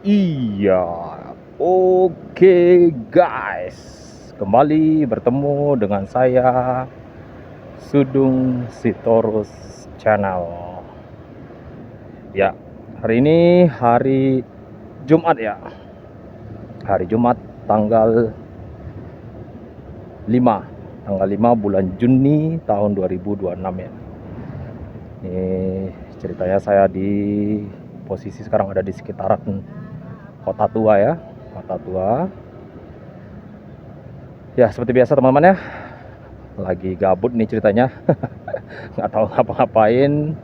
Iya, oke guys, kembali bertemu dengan saya Sudung Sitorus Channel. Ya, hari ini hari Jumat ya, hari Jumat tanggal 5, tanggal 5 bulan Juni tahun 2026 ya. Ini ceritanya saya di posisi sekarang ada di sekitaran Kota Tua ya, Kota Tua. Ya seperti biasa teman-teman ya, lagi gabut nih ceritanya, nggak tahu ngapa-ngapain.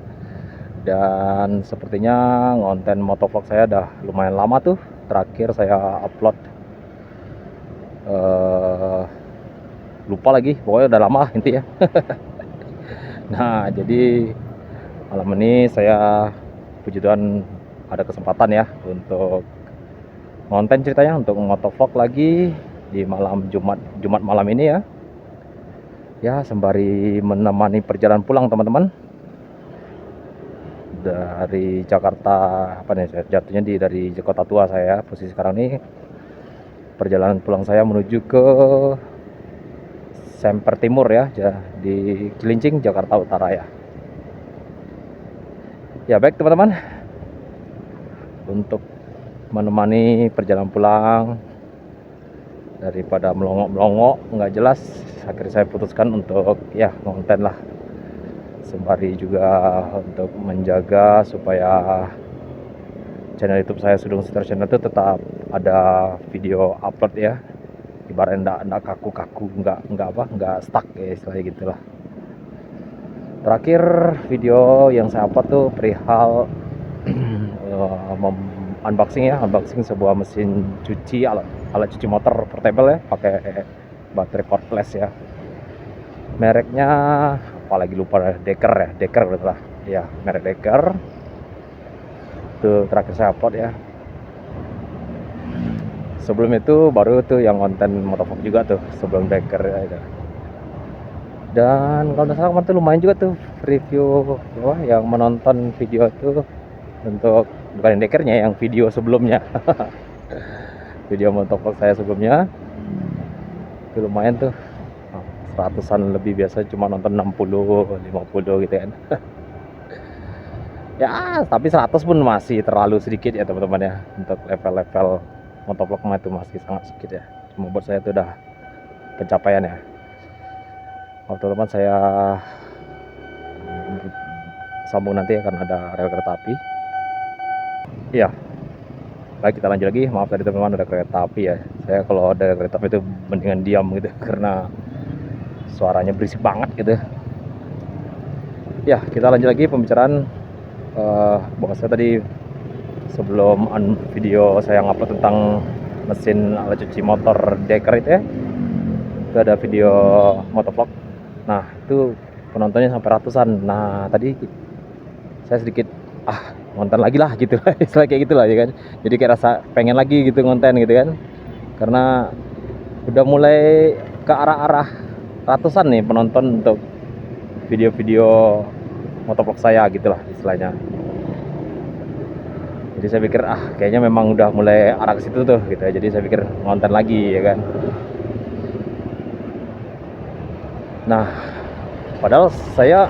Dan sepertinya konten motovlog saya udah lumayan lama tuh. Terakhir saya upload lupa lagi, pokoknya udah lama intinya. Nah jadi malam ini saya puji Tuhan ada kesempatan ya untuk konten ceritanya, untuk motovlog lagi di malam Jumat malam ini ya. Ya sembari menemani perjalanan pulang teman-teman dari Jakarta, apa nih, jatuhnya dari Kota Tua saya posisi sekarang nih. Perjalanan pulang saya menuju ke Semper Timur ya, di Cilincing, Jakarta Utara ya. Ya baik teman-teman, untuk menemani perjalanan pulang daripada melongok-melongok nggak jelas, akhirnya saya putuskan untuk ya konten lah, sembari juga untuk menjaga supaya channel YouTube saya Sudung Sitorus Channel itu tetap ada video upload ya, ibaratnya enggak kaku-kaku, enggak stuck ya istilahnya gitulah. Terakhir video yang saya upload tuh perihal unboxing sebuah mesin cuci, alat cuci motor portable ya, pakai baterai cordless ya. Mereknya apalagi lupa, Decker betul lah ya, merek Decker. Itu terakhir saya upload ya. Sebelum itu baru tuh yang konten motovlog juga tuh sebelum Decker ya. Dan kalau nggak salah kemarin tuh lumayan juga tuh review yang menonton video tuh, untuk bukan yang Deckernya, yang video sebelumnya. Video motovlog saya sebelumnya itu lumayan tuh, seratusan lebih, biasa cuma nonton 60 50 gitu kan. Ya tapi 100 pun masih terlalu sedikit ya teman-teman ya, untuk level-level motovlog itu masih sangat sedikit ya. Cuma buat saya itu udah pencapaian ya. Oh teman-teman, saya sambung nanti ya, karena ada rel kereta api. Iya, baik kita lanjut lagi. Maaf tadi teman-teman, ada kereta api ya. Saya kalau ada kereta api itu mendingan diam gitu, karena suaranya berisik banget gitu. Ya kita lanjut lagi pembicaraan. Bahwa saya tadi sebelum video saya ngupload tentang mesin alat cuci motor Decker itu ya, itu ada video motovlog. Nah itu penontonnya sampai ratusan. Nah tadi saya sedikit ngonten lagi lah gitu lah, istilah kayak gitulah ya kan. Jadi kayak rasa pengen lagi gitu ngonten gitu kan, karena udah mulai ke arah-arah ratusan nih penonton untuk video-video motovlog saya gitulah istilahnya. Jadi saya pikir kayaknya memang udah mulai arah ke situ tuh gitu ya. Jadi saya pikir ngonten lagi ya kan. Nah padahal saya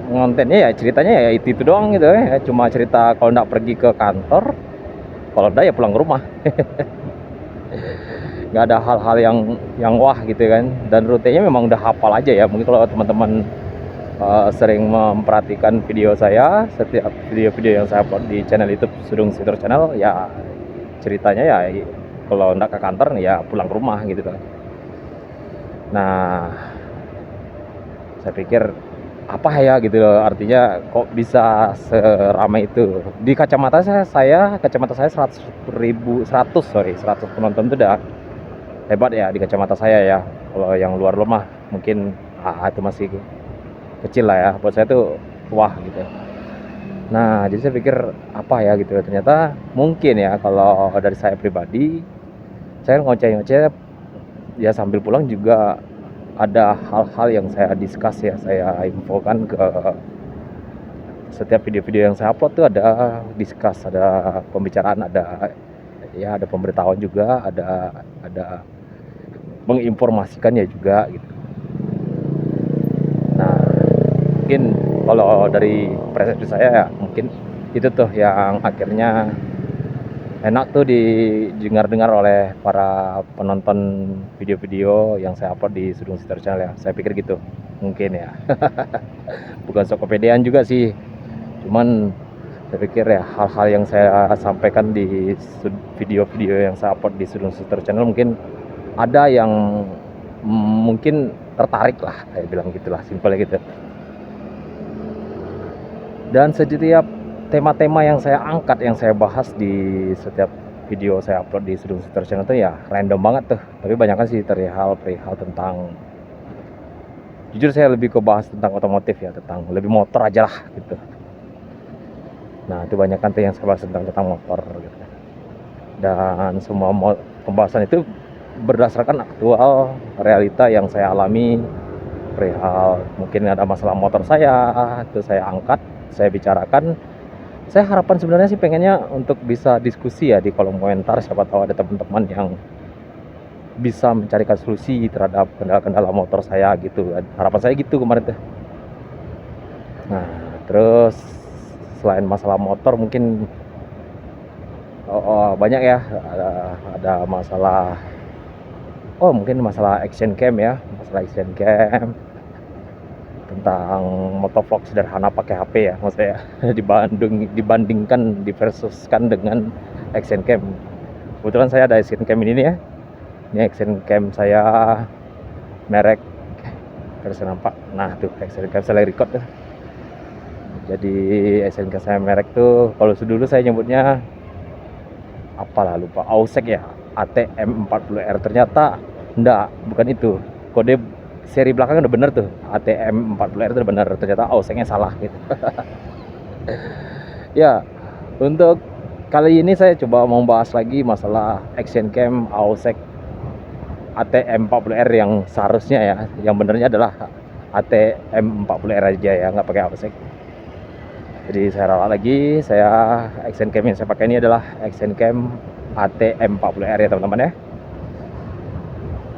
ngontennya ya ceritanya ya itu doang gitu ya, cuma cerita kalau nggak pergi ke kantor, kalau udah ya pulang ke rumah. Nggak ada hal-hal yang wah gitu kan. Dan rutenya memang udah hafal aja ya. Mungkin kalau teman-teman sering memperhatikan video saya, setiap video-video yang saya upload di channel YouTube Sudung Sitorus Channel ya, ceritanya ya kalau nggak ke kantor ya pulang ke rumah gitu kan. Nah saya pikir apa ya gitu loh, artinya kok bisa seramai itu. Di kacamata kacamata saya 100 penonton itu udah hebat ya di kacamata saya ya. Kalau yang luar mah mungkin itu masih kecil lah ya, buat saya tuh wah gitu. Nah jadi saya pikir apa ya gitu, ternyata mungkin ya kalau dari saya pribadi, saya ngoceh-ngoceh ya sambil pulang juga ada hal-hal yang saya discuss ya, saya infokan ke setiap video-video yang saya upload tuh ada discuss, ada pembicaraan, ada pemberitahuan juga, ada menginformasikannya juga gitu. Nah, mungkin kalau dari persepsi saya ya mungkin itu tuh yang akhirnya enak tuh didengar-dengar oleh para penonton video-video yang saya upload di Sudung Sitar Channel ya. Saya pikir gitu mungkin ya. Bukan sok kepedean juga sih, cuman saya pikir ya hal-hal yang saya sampaikan di video-video yang saya upload di Sudung Sitar Channel mungkin ada yang mungkin tertarik lah, saya bilang gitulah, simpelnya gitu. Dan setiap tema-tema yang saya angkat, yang saya bahas di setiap video saya upload di Sudung Sitar Channel itu ya random banget tuh, tapi banyak kan sih perihal tentang, jujur saya lebih ke bahas tentang otomotif ya, tentang lebih motor aja lah gitu. Nah itu banyak kan tuh yang saya bahas tentang motor gitu. Dan semua pembahasan itu berdasarkan aktual realita yang saya alami, perihal mungkin ada masalah motor saya, itu saya angkat, saya bicarakan. Saya harapan sebenarnya sih pengennya untuk bisa diskusi ya di kolom komentar, siapa tahu ada teman-teman yang bisa mencarikan solusi terhadap kendala-kendala motor saya gitu. Harapan saya gitu kemarin tuh. Nah terus selain masalah motor mungkin banyak ya, ada masalah, mungkin masalah action cam ya, tentang motovlog sederhana pakai HP ya, maksudnya dibandingkan diversuskan dengan action cam. Kebetulan saya ada action cam ini nih ya. Ini action cam saya merek, harus nampak. Nah tuh action cam saya record tuh. Jadi action cam saya merek tuh kalau dulu saya nyebutnya apalah lupa, Ausek ya, ATM40R. Ternyata enggak, bukan itu. Kode seri belakang udah bener tuh, ATM40R itu udah bener, ternyata Auseknya salah gitu. Ya, untuk kali ini saya coba membahas lagi masalah action cam Ausek ATM40R yang seharusnya ya, yang benernya adalah ATM40R aja ya, nggak pakai Ausek. Jadi saya ralat lagi, action cam yang saya pakai ini adalah action cam ATM40R ya teman-teman ya.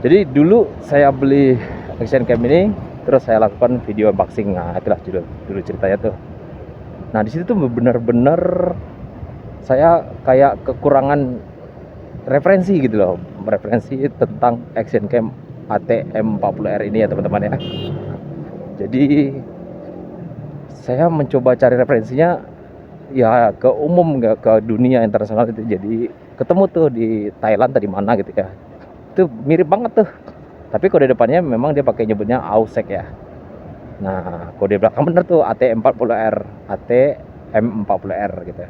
Jadi dulu saya beli action cam ini, terus saya lakukan video unboxing. Nah itulah dulu ceritanya tuh. Nah di situ tuh benar-benar saya kayak kekurangan referensi gitu loh, referensi tentang action cam ATM40R ini ya teman-teman ya. Jadi saya mencoba cari referensinya ya ke umum, nggak ke dunia internasional itu. Jadi ketemu tuh di Thailand tadi mana gitu ya, itu mirip banget tuh, tapi kode depannya memang dia pakai nyebutnya Ausek ya. Nah kode belakang bener tuh ATM40R gitu.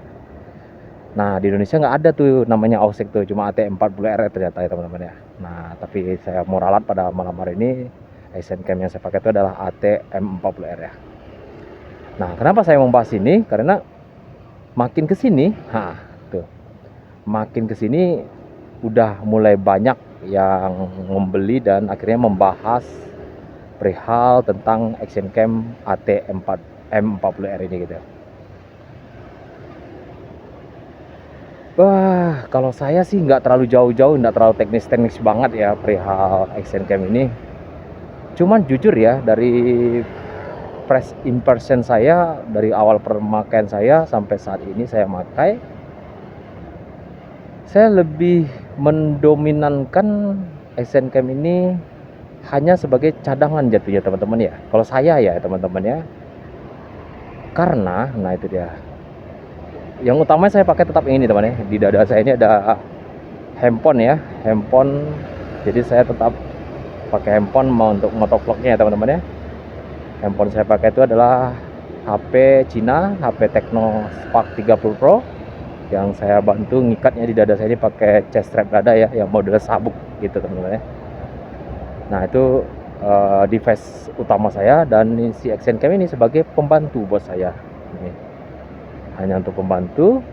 Nah di Indonesia nggak ada tuh namanya Ausek tuh, cuma AT40R ternyata ya teman-teman ya. Nah tapi saya mau ralat pada malam hari ini, action cam yang saya pakai itu adalah ATM40R ya. Nah kenapa saya membahas ini, karena makin kesini, makin kesini udah mulai banyak yang membeli dan akhirnya membahas perihal tentang action cam ATM40R ini gitu. Wah, kalau saya sih nggak terlalu jauh-jauh, nggak terlalu teknis banget ya perihal action cam ini. Cuman jujur ya, dari first impression saya, dari awal pemakaian saya sampai saat ini saya pakai, saya lebih mendominankan action cam ini hanya sebagai cadangan jatuhnya teman-teman ya. Kalau saya ya teman-teman ya, karena nah itu dia. Yang utama saya pakai tetap ini teman ya. Di dada saya ini ada handphone ya, handphone. Jadi saya tetap pakai handphone mau untuk motovlognya ya teman-teman ya. Handphone saya pakai itu adalah HP Cina, HP Tecno Spark 30 Pro, yang saya bantu ngikatnya di dada saya ini pakai chest strap dada ya, yang model sabuk gitu teman-teman ya. Nah itu device utama saya, dan si action cam ini sebagai pembantu buat saya. Ini hanya untuk pembantu.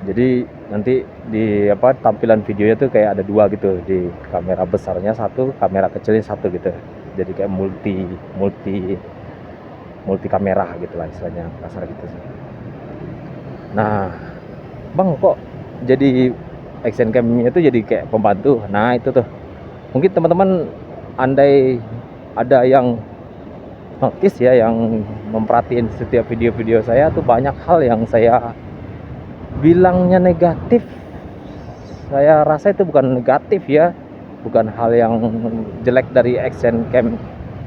Jadi nanti di tampilan videonya tuh kayak ada dua gitu, di kamera besarnya satu, kamera kecilnya satu gitu. Jadi kayak multi multi kamera gitulah istilahnya, kasar gitu sih. Nah, bang kok jadi action cam-nya itu jadi kayak pembantu? Nah itu tuh mungkin teman-teman andai ada yang notice ya, yang memperhatiin setiap video-video saya tuh, banyak hal yang saya bilangnya negatif, saya rasa itu bukan negatif ya, bukan hal yang jelek dari action cam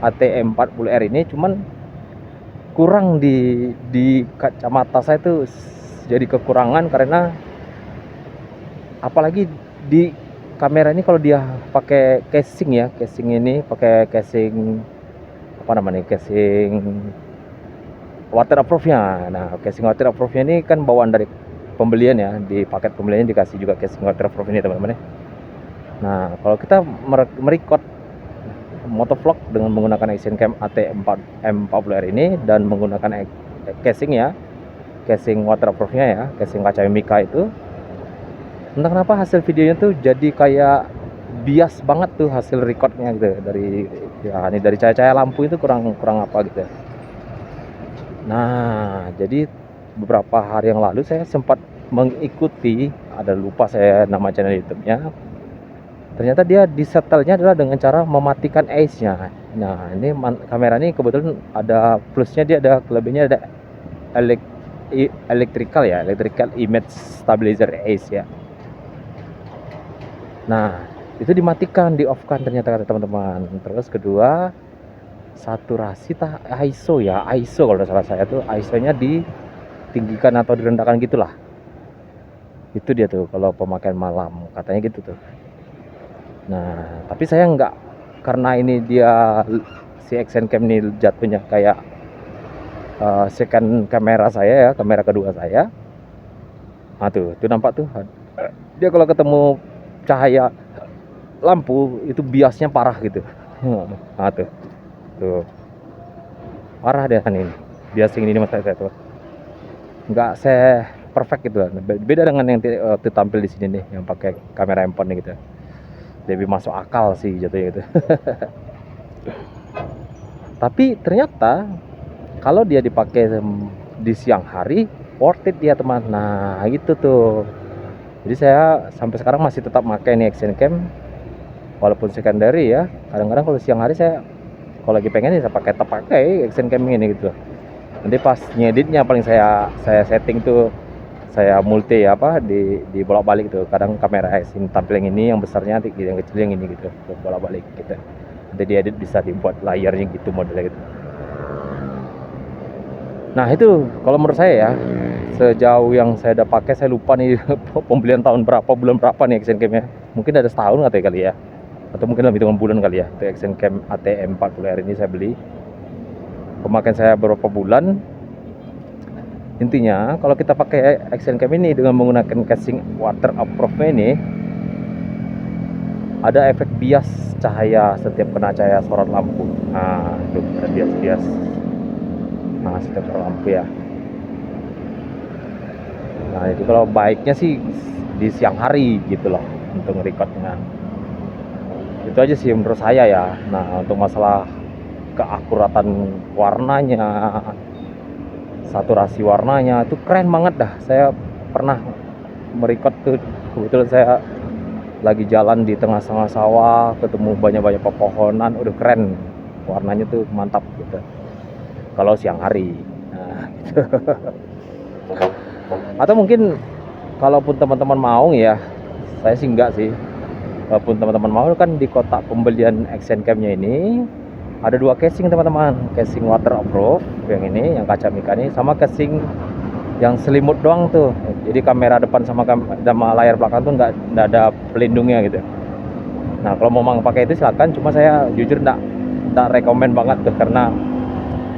AT40R ini, cuman kurang di kacamata saya tuh jadi kekurangan, karena apalagi di kamera ini kalau dia pakai casing ya, casing ini pakai casing apa namanya, casing waterproofnya. Nah, casing waterproofnya ini kan bawaan dari pembelian ya, di paket pembeliannya dikasih juga casing waterproof ini teman-teman ya. Nah, kalau kita merecord motovlog dengan menggunakan action cam AT40R ini dan menggunakan casing ya, casing waterproofnya ya, casing kaca mika itu, entah kenapa hasil videonya tuh jadi kayak bias banget tuh hasil recordnya gitu, dari ya ini dari cahaya lampu itu kurang apa gitu. Nah, jadi beberapa hari yang lalu saya sempat mengikuti, ada lupa saya nama channel YouTube-nya. Ternyata dia disetelnya adalah dengan cara mematikan ACE-nya. Nah, ini kamera ini kebetulan ada plusnya, dia ada kelebihannya, ada electrical image stabilizer ACE ya. Nah, itu dimatikan, di off kan ternyata kata teman-teman. Terus kedua, saturasi ISO ya, ISO kalau salah saya tuh ISO-nya ditinggikan atau direndahkan gitulah. Itu dia tuh kalau pemakaian malam, katanya gitu tuh. Nah, tapi saya nggak, karena ini dia si action cam ini jatuhnya kayak second kamera saya ya, kamera kedua saya. Nah tuh nampak tuh, dia kalau ketemu cahaya lampu itu biasnya parah gitu. Nah tuh parah deh kan ini, bias ini mas saya tuh nggak perfect gitu. Beda dengan yang waktu tampil di sini nih, yang pakai kamera handphone gitu, lebih masuk akal sih jatuhnya gitu. Tapi ternyata kalau dia dipakai di siang hari worth it ya teman. Nah gitu tuh, jadi saya sampai sekarang masih tetap pakai nih action cam walaupun secondary ya. Kadang-kadang kalau siang hari saya kalau lagi pengen saya pakai action cam ini gitu. Nanti pas ngeditnya paling saya setting tuh, saya multi apa di bolak-balik tuh. Kadang kamera action tampil yang ini, yang besarnya, yang kecil yang ini gitu, bolak-balik gitu. Nanti diedit bisa dibuat layarnya gitu, modelnya gitu. Nah itu kalau menurut saya ya, sejauh yang saya udah pakai, saya lupa nih pembelian tahun berapa, bulan berapa nih action camnya. Mungkin ada setahun katanya kali ya, atau mungkin lebih dengan bulan kali ya. Itu action cam AT40R ini saya beli, pemakaian saya beberapa bulan. Intinya kalau kita pakai action cam ini dengan menggunakan casing waterproof ini, ada efek bias cahaya setiap kena cahaya sorot lampu. Nah itu ada bias. Nah setiap sorot lampu ya. Nah itu kalau baiknya sih di siang hari gitu loh, untuk nge-recordnya. Itu aja sih menurut saya ya. Nah untuk masalah keakuratan warnanya, saturasi warnanya itu keren banget dah. Saya pernah merecord tuh, kebetulan saya lagi jalan di tengah-tengah sawah, ketemu banyak pepohonan, udah keren warnanya tuh, mantap gitu kalau siang hari. Nah gitu. Atau mungkin kalaupun teman-teman mau ya, saya sih enggak sih, walaupun teman-teman mau kan, di kotak pembelian action camnya ini ada dua casing teman-teman, casing waterproof yang ini, yang kaca mika ini, sama casing yang selimut doang tuh. Jadi kamera depan sama layar belakang tuh nggak ada pelindungnya gitu. Nah kalau mau pakai itu silakan, cuma saya jujur nggak rekomen banget tuh, karena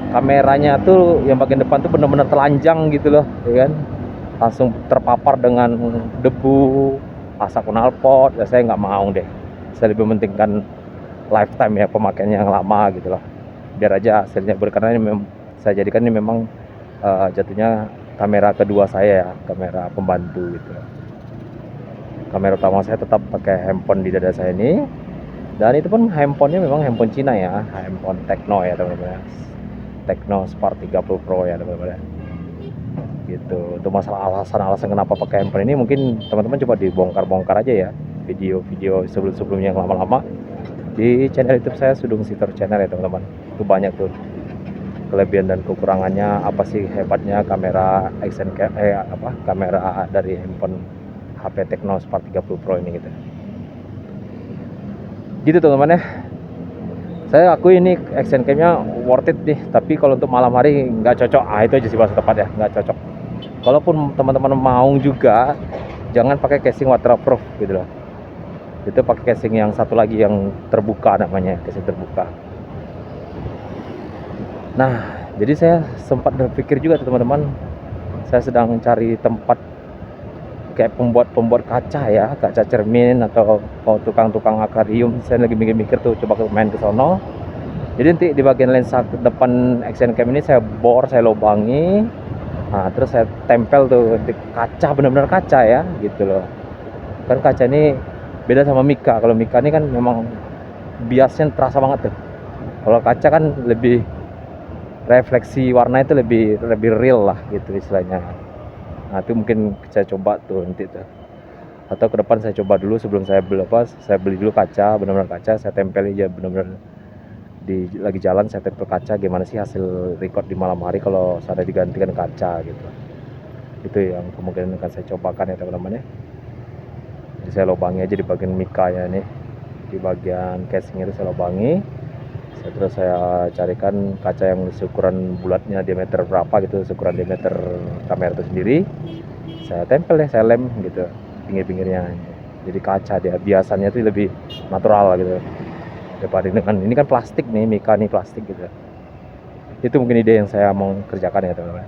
kameranya tuh yang bagian depan tuh bener-bener telanjang gitu loh, ya kan, langsung terpapar dengan debu, asap knalpot. Ya saya nggak mau deh, saya lebih mementingkan lifetime ya, pemakaiannya yang lama gitu loh, biar aja hasilnya karena ini saya jadikan ini memang jatuhnya kamera kedua saya ya, kamera pembantu gitu. Kamera utama saya tetap pakai handphone di dada saya ini, dan itu pun handphonenya memang handphone Cina ya, handphone Tecno ya teman-teman. Tecno Spark 30 Pro ya teman-teman ya. Gitu. Untuk masalah alasan-alasan kenapa pakai handphone ini mungkin teman-teman coba dibongkar-bongkar aja ya video-video sebelum-sebelumnya yang lama-lama di channel YouTube saya, Sudung Sitor Channel ya teman-teman. Itu banyak tuh kelebihan dan kekurangannya, apa sih hebatnya kamera action cam kamera dari handphone HP Tecno Spark 30 Pro ini gitu. Gitu teman-teman ya. Saya akui ini action camnya worth it nih, tapi kalau untuk malam hari nggak cocok. Itu aja sih bahasa tepat ya, nggak cocok. Kalaupun teman-teman mau juga, jangan pakai casing waterproof gitu loh. Itu pakai casing yang satu lagi yang terbuka namanya, casing terbuka. Nah, jadi saya sempat berpikir juga teman-teman, saya sedang cari tempat kayak pembuat kaca ya, kaca cermin atau tukang-tukang akuarium. Saya lagi mikir-mikir tuh coba main ke sono. Jadi nanti di bagian lensa depan action cam ini saya bor, saya lobangi. Nah, terus saya tempel tuh di kaca, benar-benar kaca ya, gitu loh. Kan kaca ini beda sama Mika. Kalau Mika ini kan memang biasnya terasa banget tuh. Kalau kaca kan lebih refleksi warna itu lebih real lah gitu istilahnya. Nah, itu mungkin saya coba tuh nanti tuh. Atau ke depan saya coba dulu sebelum saya beli dulu kaca, benar-benar kaca, saya tempel aja benar-benar lagi jalan saya tempel kaca, gimana sih hasil record di malam hari kalau saya digantikan kaca gitu. Itu yang kemungkinan akan saya cobakan ya teman-teman ya. Jadi saya lobangi aja di bagian mikanya nih, di bagian casing itu saya lobangi. Terus saya carikan kaca yang ukuran bulatnya diameter berapa gitu, ukuran diameter kamera itu sendiri. Saya tempel ya, saya lem gitu pinggir-pinggirnya. Jadi kaca dia biasanya tuh lebih natural gitu daripada dengan ini kan plastik nih, Mika nih plastik gitu. Itu mungkin ide yang saya mau kerjakan ya teman-teman.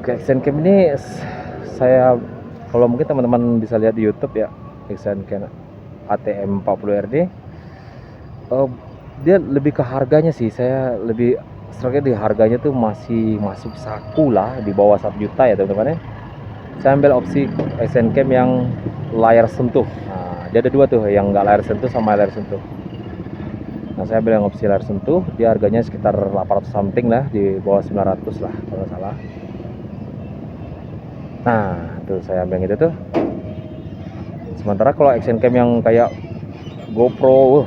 Action cam ini saya, kalau mungkin teman-teman bisa lihat di YouTube ya, action cam ATM 40RD, dia lebih ke harganya sih, saya lebih seringnya di harganya tuh masih masuk saku lah, di bawah 1 juta ya teman-teman ya. Saya ambil opsi action cam yang layar sentuh. Nah, dia ada dua tuh, yang nggak layar sentuh sama layar sentuh. Nah, saya ambil yang opsi layar sentuh, dia harganya sekitar 800 something lah, di bawah 900 lah kalau nggak salah. Nah, tuh saya ambil yang itu tuh. Sementara kalau action cam yang kayak GoPro,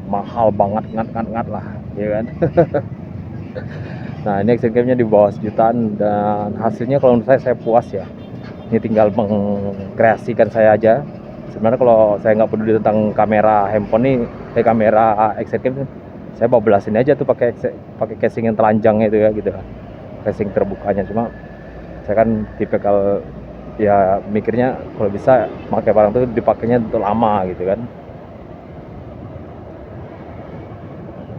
mahal banget, ngat lah, ya kan. Nah, ini action camnya di bawah sejutaan dan hasilnya kalau menurut saya puas ya. Ini tinggal mengkreasikan saya aja. Sebenarnya kalau saya nggak peduli tentang kamera handphone nih, kamera action cam, saya bablasin aja tuh pakai casing yang telanjang itu ya gitu, casing terbukanya. Cuma saya kan tipikal ya mikirnya kalau bisa pakai barang tuh dipakainya untuk lama gitu kan.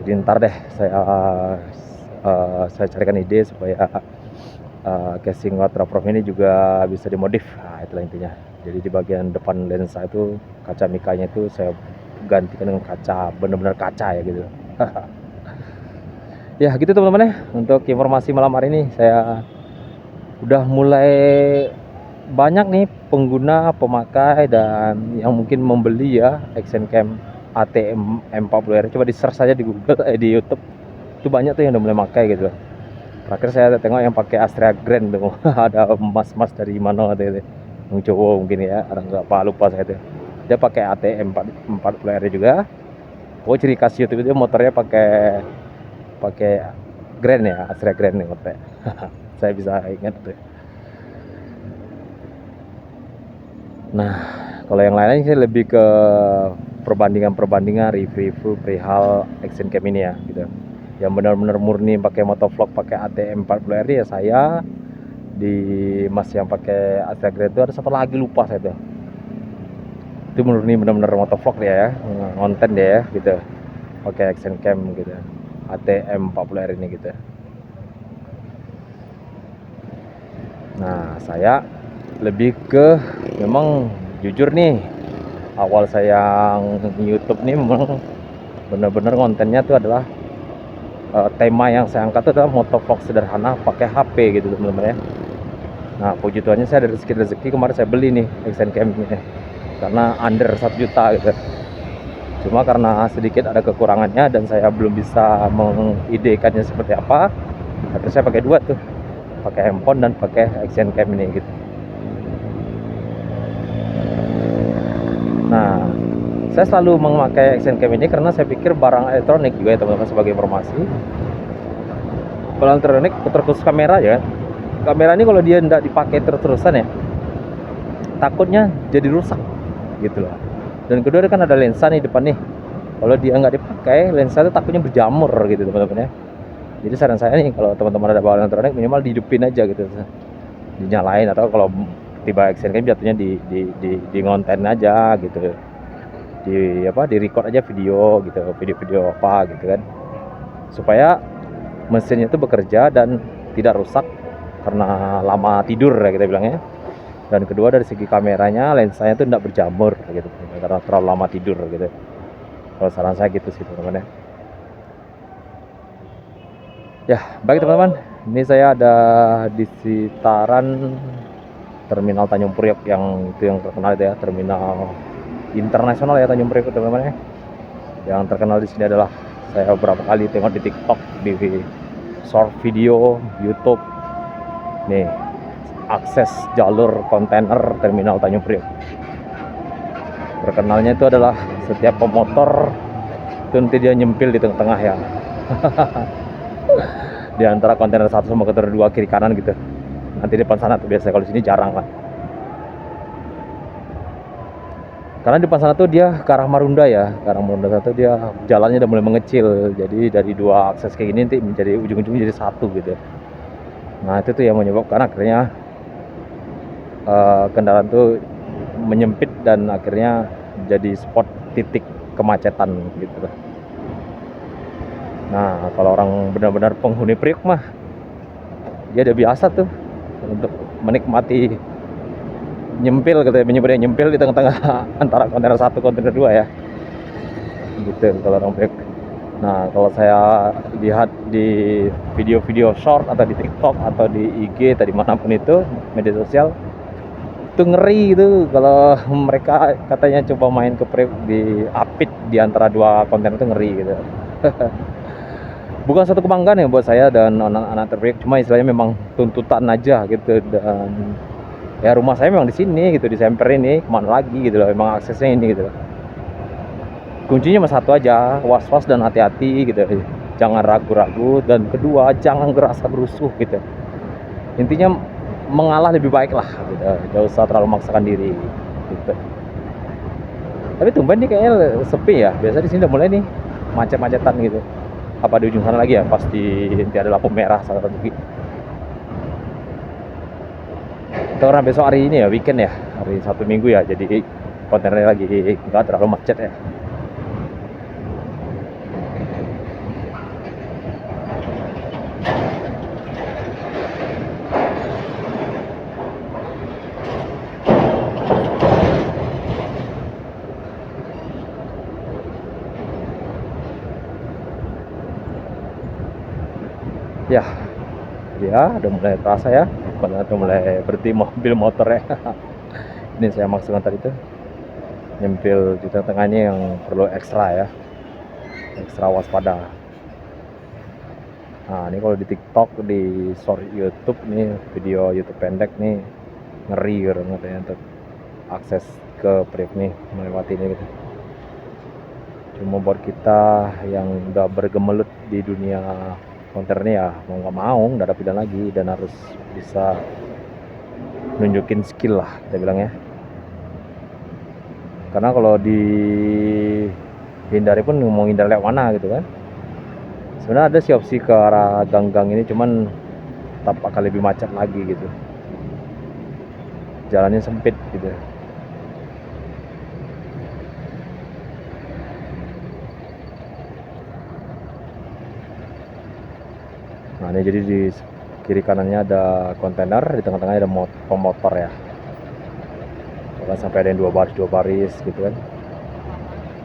Jadi ntar deh saya carikan ide supaya casing waterproof ini juga bisa dimodif. Nah, itulah intinya. Jadi di bagian depan lensa itu kaca mikanya itu saya gantikan dengan kaca, benar-benar kaca ya gitu. Ya gitu teman-teman ya, untuk informasi malam hari ini saya udah mulai banyak nih pengguna, pemakai dan yang mungkin membeli ya action cam ATM M40R. Coba di search saja di Google, di YouTube, itu banyak tuh yang udah mulai pakai gitu. Terakhir saya tengok yang pakai Astrea Grand tuh. Ada mas-mas dari mana gitu, yang cowok mungkin ya, orang nggak lupa saya tuh. Dia pakai ATM 40R juga. Oh, ciri khas YouTube itu motornya pakai Grand ya, Astrea Grand nih motornya. Saya bisa ingat tuh. Nah, kalau yang lainnya saya lebih ke perbandingan review perihal action cam ini ya gitu. Yang benar-benar murni pakai motovlog pakai ATM 40R ya saya. Di mas yang pakai Astrea Grand itu ada satu lagi, lupa saya tuh. Itu murni benar-benar motovlog dia ya, konten dia ya gitu. Pakai action cam gitu. ATM 40R ini gitu. Nah, saya lebih ke memang jujur nih, awal saya YouTube nih memang benar-benar kontennya tuh adalah tema yang saya angkat itu adalah motovlog sederhana pakai HP gitu teman-teman ya. Nah, puji Tuhannya saya ada rezeki kemarin saya beli nih action cam ini karena under 1 juta gitu. Cuma karena sedikit ada kekurangannya dan saya belum bisa mengidekannya seperti apa, akhirnya saya pakai dua tuh, pakai handphone dan pakai action cam ini gitu. Nah, saya selalu memakai action cam ini karena saya pikir barang elektronik juga ya teman-teman, sebagai informasi. Barang elektronik terkhusus kamera ya. Kamera ini kalau dia tidak dipakai terus-terusan ya, takutnya jadi rusak gitu loh. Dan kedua kan ada lensa nih depan nih. Kalau dia nggak dipakai, lensa itu takutnya berjamur gitu teman-teman ya. Jadi saran saya nih, kalau teman-teman ada barang elektronik minimal dihidupin aja gitu, dinyalain, atau kalau tiba action cam jatuhnya di ngonten aja gitu, di record aja video gitu, video apa gitu kan, supaya mesinnya itu bekerja dan tidak rusak karena lama tidur ya kita bilangnya. Dan kedua dari segi kameranya, lensanya itu tidak berjamur gitu karena terlalu lama tidur gitu. Kalau saran saya gitu sih teman-teman ya. Ya, baik teman-teman. Ini saya ada di sekitaran Terminal Tanjung Priok yang itu yang terkenal itu ya, terminal internasional ya Tanjung Priok teman-teman ya. Yang terkenal di sini adalah saya beberapa kali tengok di TikTok, di short video YouTube. Nih, akses jalur kontainer Terminal Tanjung Priok. Terkenalnya itu adalah setiap pemotor itu nanti dia nyempil di tengah-tengah ya. Di antara kontainer satu sama kontainer dua kiri kanan gitu. Nanti depan sana tuh biasanya, kalau sini jarang lah. Karena depan sana tuh dia ke arah Marunda ya, ke arah Marunda satu dia jalannya udah mulai mengecil. Jadi dari dua akses kayak gini nanti menjadi ujung-ujungnya jadi satu gitu. Nah itu tuh yang menyebabkan akhirnya kendaraan tuh menyempit dan akhirnya jadi spot titik kemacetan gitu. Nah, kalau orang benar-benar penghuni Priok mah, dia udah biasa tuh untuk menikmati nyempil gitu ya, nyempil di tengah-tengah antara kontainer satu kontainer dua ya. Gitu kalau orang Priok. Nah, kalau saya lihat di video-video short atau di TikTok atau di IG tadi manapun itu media sosial, itu ngeri gitu kalau mereka katanya coba main ke Priok di apit di antara dua kontainer, itu ngeri gitu. Bukan satu kebanggaan ya buat saya dan anak-anak terbaik, cuma istilahnya memang tuntutan aja gitu. Dan ya rumah saya memang di sini gitu, di Semper ini, kemana lagi gitu loh, memang aksesnya ini gitu loh. Kuncinya cuma satu aja, was-was dan hati-hati gitu, jangan ragu-ragu, dan kedua jangan gerasa gerusuh gitu. Intinya mengalah lebih baik lah gitu, gak usah terlalu memaksakan diri gitu. Tapi tumben nih kayaknya sepi ya, biasa di sini udah mulai nih macet-macetan gitu. Apa di ujung sana lagi ya, pas di ada lampu merah sana lagi. Karena besok hari ini ya, weekend ya, hari Sabtu Minggu ya, jadi kontainernya lagi nggak terlalu macet ya. Ya, udah mulai terasa ya, udah mulai berhenti mobil motor ya. Ini saya maksudkan tadi tuh, nyempil di tengah-tengahnya yang perlu ekstra ya, ekstra waspada. Nah ini kalau di TikTok, di short YouTube nih, video YouTube pendek nih, ngeri banget ya untuk akses ke Priok nih, melewati ini gitu. Cuma buat kita yang udah bergemelut di dunia konter ini ya, mau nggak mau nggak ada pilihan lagi, dan harus bisa nunjukin skill lah kita bilang ya. Karena kalau dihindari pun mau hindar lewat mana gitu kan. Sebenarnya ada sih opsi ke arah gang-gang ini, cuman tetap akan lebih macet lagi gitu, jalannya sempit gitu. Nah ini jadi di kiri kanannya ada kontainer, di tengah-tengahnya ada pemotor ya. Bahkan sampai ada yang dua baris gitu kan.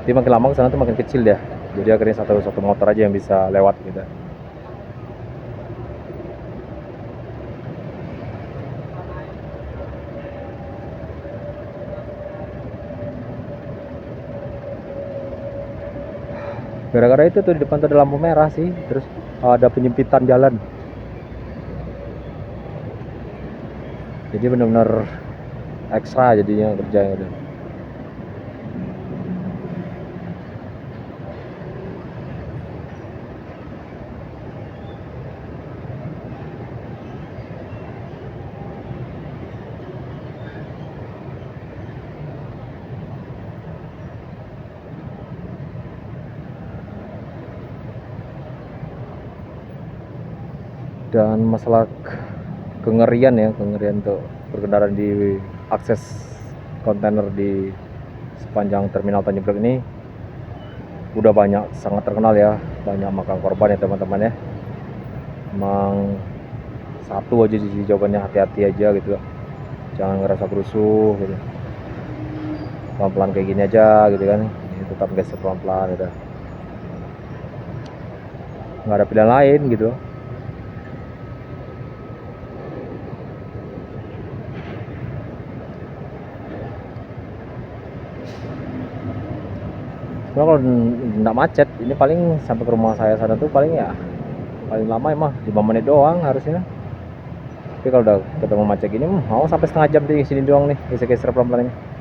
Jadi makin lama ke sana tuh makin kecil ya. Jadi akhirnya satu motor aja yang bisa lewat gitu. Gara-gara itu tuh di depan tuh ada lampu merah sih, terus ada penyempitan jalan. Jadi benar-benar ekstra jadinya kerjanya udah. Dan masalah kengerian untuk berkendara di akses kontainer di sepanjang terminal Tanjung Priok ini udah banyak, sangat terkenal ya, banyak makan korban ya teman-teman ya. Emang satu aja sih jawabannya, hati-hati aja gitu, jangan ngerasa gerusuh gitu, pelan-pelan kayak gini aja gitu kan, tetap geser pelan-pelan, udah nggak ada pilihan lain gitu. Sebenarnya kalau nggak macet ini paling sampai ke rumah saya sana tuh paling lama emang 5 menit doang harusnya. Tapi kalau udah ketemu macet gini mau sampai setengah jam di sini doang nih, geser-geser pelan-pelan ini.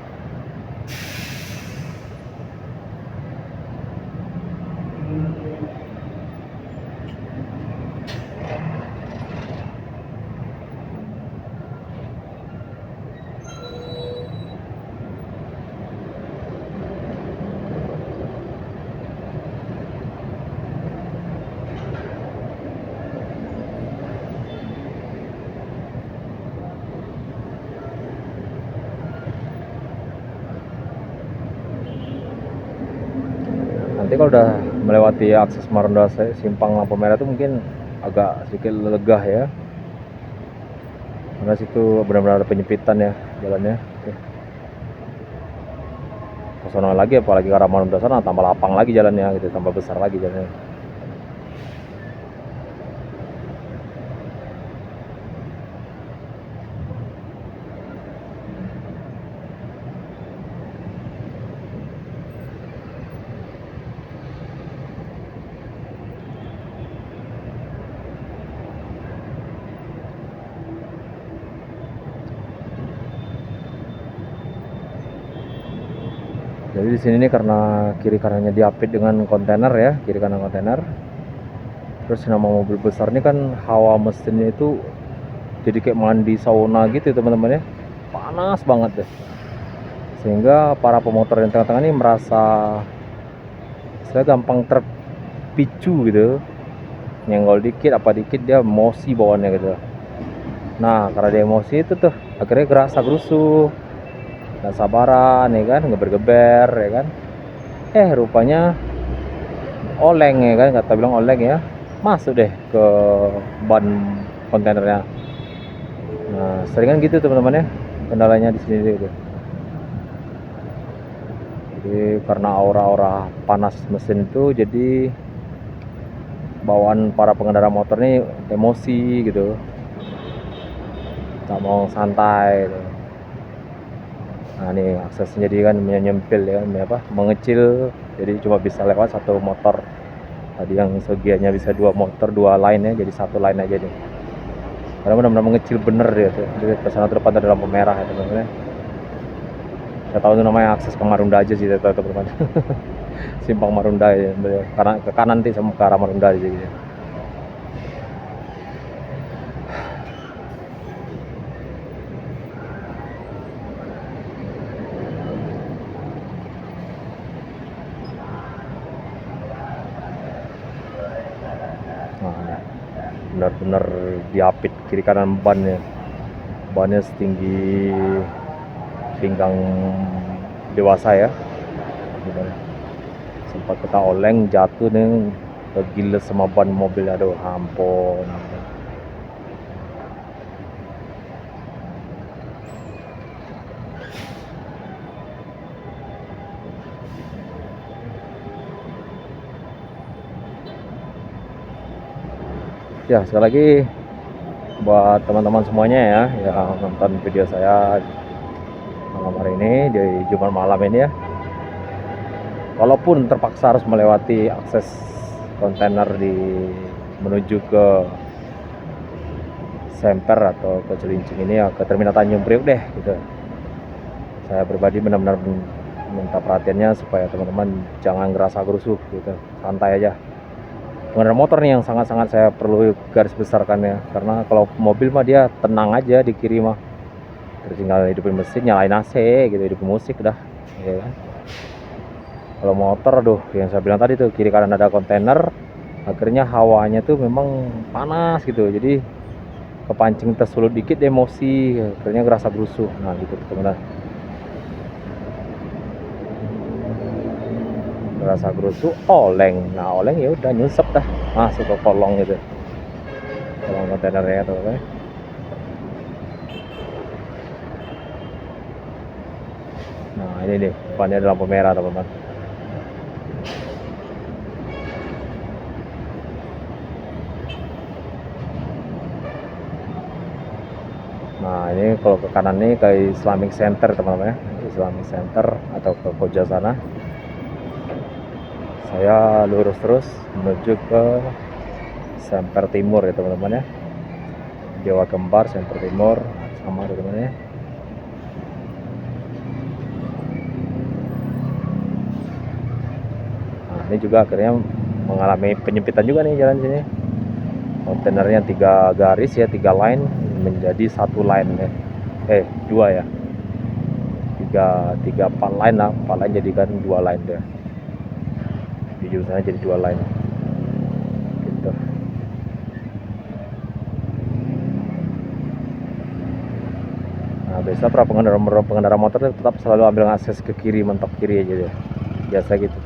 Nanti kalau udah melewati akses Marunda simpang lampu merah itu mungkin agak sedikit lega ya, karena situ benar-benar ada penyempitan ya jalannya. Kesana lagi apalagi ke arah Marunda sana tambah lapang lagi jalannya gitu, tambah besar lagi jalannya. Jadi di sini nih karena kiri kanannya diapit dengan kontainer ya, kiri kanan kontainer. Terus nama mobil besar ini kan hawa mesinnya itu jadi kayak mandi sauna gitu teman-teman ya, panas banget deh. Sehingga para pemotor yang tengah-tengah ini merasa saya gampang terpicu gitu, nyenggol dikit apa dikit dia emosi bawaannya gitu. Nah karena dia emosi itu tuh akhirnya gerasa gerusuh, nggak sabaran ya kan, ngeber-geber ya kan, rupanya oleng ya kan, kata bilang oleng ya, masuk deh ke ban kontainernya. Nah seringan gitu teman-teman ya kendalanya di sini gitu. Jadi karena aura-aura panas mesin itu jadi bawaan para pengendara motor ini emosi gitu, nggak mau santai gitu. Nah ini aksesnya jadi kan menyempil ya, mengecil, jadi cuma bisa lewat satu motor. Tadi yang segianya bisa 2 motor 2 line ya, jadi 1 line aja nih, karena benar-benar mengecil bener dia tuh. Jadi kesana depan ada lampu merah ya teman-teman. Saya tahu itu namanya akses ke Marunda aja sih, saya tahu teman-teman. Simpang Marunda ya, karena ke kanan nanti sama ke arah Marunda aja gitu. Nah, benar-benar diapit kiri kanan bannya. Bannya setinggi pinggang dewasa ya. Sempat kita oleng, jatuh nih, kegiles sama ban mobil, aduh ampun. Ya sekali lagi buat teman-teman semuanya ya yang nonton video saya malam hari ini di Jumat malam ini ya, walaupun terpaksa harus melewati akses kontainer menuju ke Semper atau ke Cilincing ini ya, ke Terminal Tanjung Priok deh gitu. Saya pribadi benar-benar minta perhatiannya supaya teman-teman jangan ngerasa gerusuh gitu, santai aja. Pengendara motor nih yang sangat-sangat saya perlu garis besarkan ya, karena kalau mobil mah dia tenang aja di kiri mah, terus tinggal hidupin mesin, nyalain AC gitu, hidupin musik dah ya kan. Kalau motor aduh, yang saya bilang tadi tuh, kiri kanan ada kontainer, akhirnya hawanya tuh memang panas gitu, jadi kepancing tersulut dikit emosi, akhirnya ngerasa gerusuh. Nah gitu teman-teman, ngerasa gerusuh, oleng. Nah oleng ya udah nyungsep dah masuk ke kolong gitu, kolong kontainernya tuh kan. Nah ini nih depannya ada lampu merah teman-teman. Nah ini kalau ke kanan nih ke Islamic Center teman-teman ya, Islamic Center atau ke Koja sana. Saya lurus terus menuju ke Semper Timur ya teman-teman ya, Dewa Kembar Semper Timur sama teman-teman ya. Nah ini juga akhirnya mengalami penyempitan juga nih jalan sini. Kontainernya 3 garis ya, 3 line menjadi 1 line ya, dua ya, 4 line lah, 4 line jadikan 2 line deh, di jurusannya jadi 2 line gitu. Nah biasa para pengendara motor tetap selalu ambil akses ke kiri, mentok kiri aja deh, biasa gitu.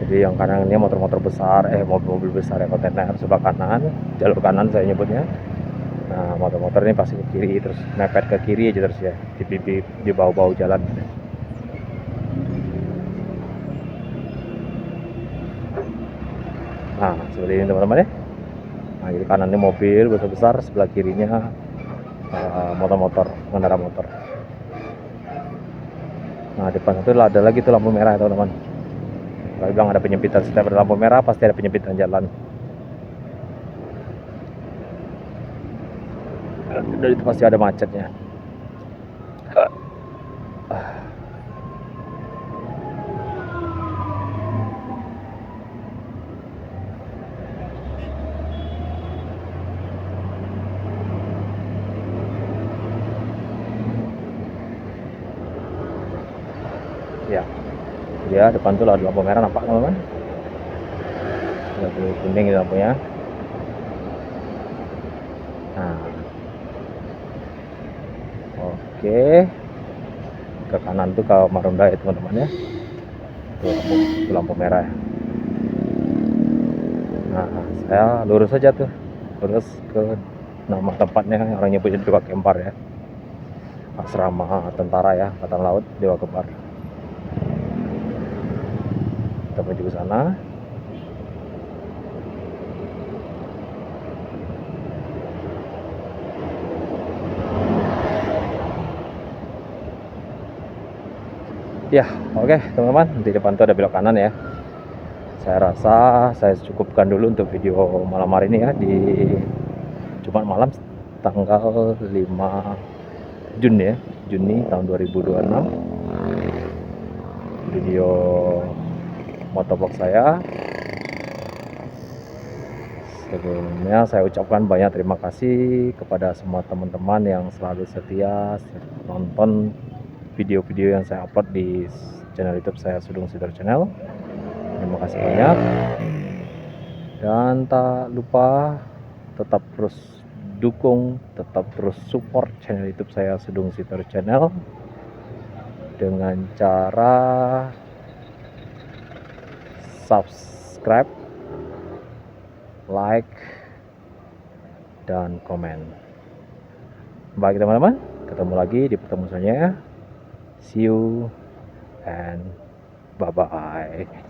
Jadi yang kanan ini motor-motor besar, mobil-mobil besar ya, kontainer sebelah kanan, jalur kanan saya nyebutnya. Nah motor-motor ini pasti ke kiri, terus mepet ke kiri aja terus ya, di bawah-bawah jalan. Nah seperti ini teman-teman ya. Nah jadi kanannya mobil besar-besar, sebelah kirinya motor-motor, pengendara motor. Nah depan itu ada lagi tuh lampu merah teman-teman. Kalau bilang ada penyempitan, setiap ada lampu merah pasti ada penyempitan jalan. Dan itu pasti ada macetnya. Ya depan tuh ada lampu merah, nampak teman-teman, lampu kuning lampunya. Nah oke, ke kanan tuh ke Marunda ya teman-teman ya, tuh lampu merah. Nah saya lurus saja tuh, lurus ke nama tempatnya, orang nyebutnya Dewa Kembar ya, asrama tentara ya, Angkatan Laut Dewa Kembar. Kita menuju ke sana. Ya, oke teman-teman, di depan tuh ada belok kanan ya. Saya rasa saya cukupkan dulu untuk video malam hari ini ya, di Jumat malam tanggal 5 Juni ya, Juni tahun 2026. Video motovlog saya. Sebelumnya saya ucapkan banyak terima kasih kepada semua teman-teman yang selalu setia nonton video-video yang saya upload di channel YouTube saya, Sudung Sitor Channel. Terima kasih banyak, dan tak lupa tetap terus dukung, tetap terus support channel YouTube saya, Sudung Sitor Channel, dengan cara subscribe, like, dan komen. Baik teman-teman, ketemu lagi di pertemuan selanjutnya. See you and bye-bye.